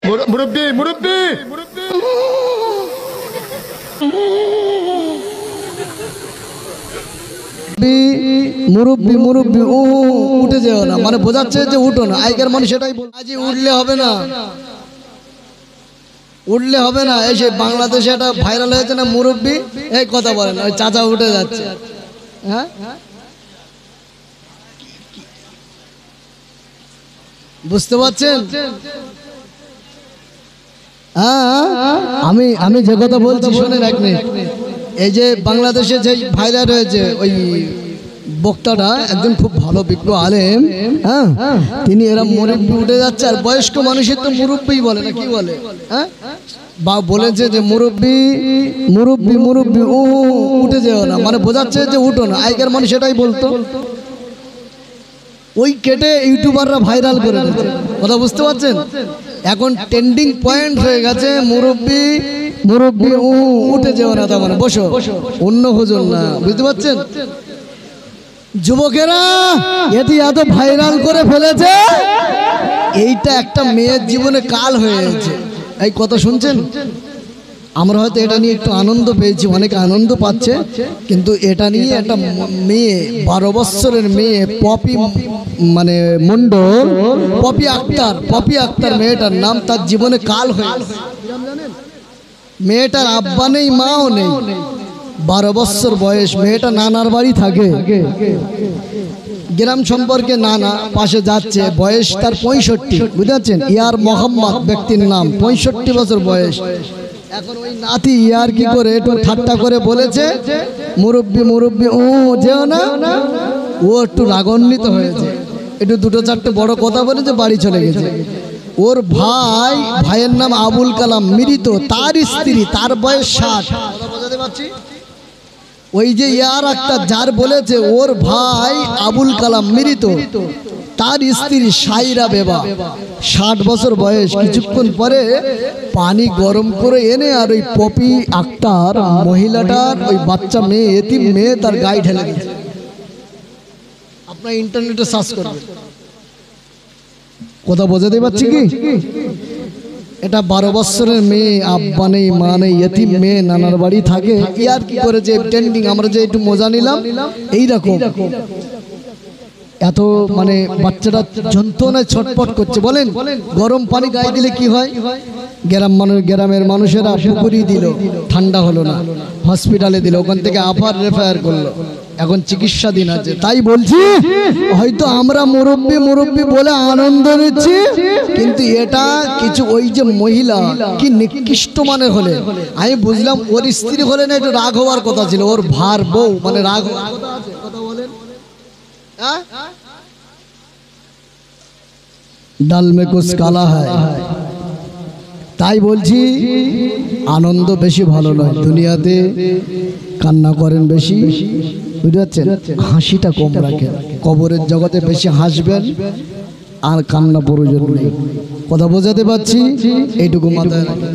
মুরব্বি মুরব্বি মুরব্বি মুরব্বি উঠে যেও না, মানে বোঝাচ্ছে যে উঠো না। আগের মানুষ সেটাই বল, আজ উঠলে হবে না, উঠলে হবে না। এই সে বাংলাদেশে একটা ভাইরাল হয়েছে না, মুরব্বি এই কথা বলেন, ওই চাচা উঠে যাচ্ছে। হ্যাঁ, বুঝতে পারছেন? আমি আমি যে কথা বলছি শোনেন এক মিনিট। এই যে বাংলাদেশে যে ভাইরাল হয়েছে ওই বক্তাটা একজন খুব ভালো বিজ্ঞ আলেম, হ্যাঁ, তিনি এরা মুরব্বি উঠে যাচ্ছে। আর বয়স্ক মানুষের তো মুরব্বি বলে না, কি বলে? হ্যাঁ, বা বলেছে যে মুরব্বি মুরব্বি মুরব্বি উঠে যেও না, মানে বোঝাচ্ছে যে উঠো না। আগের মানুষ সেটাই বলতো, ওই কেটে ইউটিউবাররা ভাইরাল করে দিচ্ছে। কথা বুঝতে পারছেন? এখন ট্রেন্ডিং পয়েন্ট হয়ে গেছে মুরব্বি মুরব্বি উঠে যেও না, তার মানে বসো, অন্য হুজুর না। বুঝতে পারছেন? যুবকেরা এটি এত ভাইরাল করে ফেলেছে, এইটা একটা মেয়ের জীবনে কাল হয়ে গেছে। এই কথা শুনছেন? আমরা হয়তো এটা নিয়ে একটু আনন্দ পেয়েছি, অনেকে আনন্দ পাচ্ছে, কিন্তু এটা নিয়ে একটা মেয়ে 12 বছরের মেয়ে পপি মানে মন্ডল, পপি আক্তার মেয়েটার নাম, তার জীবনে কাল হয়ে গেছে। মেয়েটার আব্বা নেই, মাও নেই, 12 বছর বয়স। মেয়েটা নানার বাড়ি থাকে, গ্রাম সম্পর্কে নানা পাশে যাচ্ছে, বয়স তার 65। বুঝতে পারছেন? ইয়ার মোহাম্মদ ব্যক্তির নাম, 65 বছর বয়স। এখন ওই নাতি ইয়ার কি করে একটু ঠাট্টা করে বলেছে মুরব্বি মুরব্বি যেও না, ও একটু রাগান্বিত হয়েছে, একটু দুটো চারটে বড় কথা বলেছে, বাড়ি চলে গেছে। ওর ভাইয়ের নাম আবুল কালাম মৃত, তার স্ত্রী, তার বয়স 60। বোঝাতে পারছি? ওই যে ইয়ার একটা যার বলেছে ওর ভাই আবুল কালাম মৃত, তার স্ত্রী সাইরা বেবা, 60 বছর বয়স। কিছুক্ষণ পরে পানি গরম করে এনে আর ওই পপি আক্তার মহিলাটার ওই বাচ্চা মেয়ে, এতিম মেয়ে, তার গায়ে ঢেলে দিয়েছে। আপনার ইন্টারনেটে সার্চ করবেন। কথা বোঝাতে পারছি কি? এটা 12 বছরের মেয়ে, আব্বা নেই মা নেই, এতিম মেয়ে, নানার বাড়ি থাকে। ইয়ার কি করে যে ট্রেন্ডিং, আমরা যে একটু মজা নিলাম, এইরকম এত মানে বাচ্চাটা যন্ত্রণায় ছটপট করছে। বলেন গরম পানি গায়ে দিলে কি হয়? গ্রামের মানুষেরা পুকুরি দিল, ঠান্ডা হলো না, হসপিটালে দিল, ওখান থেকে আবার রেফার করলো, এখন চিকিৎসাধীন আছে। তাই বলছি, হয়তো আমরা মুরব্বি মুরব্বি বলে আনন্দ নিচ্ছি, কিন্তু এটা কিছু ওই যে মহিলা কি নিকৃষ্ট মানের হলে, আমি বুঝলাম ওর স্ত্রী হলে না একটু রাগ হওয়ার কথা ছিল, ওর ভার বউ মানে রাগ কথা বলেন। ডাল মে কুছ কালা হয়। তাই বলছি আনন্দ বেশি ভালো নয়, দুনিয়াতে কান্না করেন বেশি, বুঝতে পারছেন? হাসিটা কম রাখেন, কবরের জগতে বেশি হাসবেন আর কান্না প্রয়োজন নেই। কথা বোঝাতে পারছি? এইটুকু মাথায় রাখেন।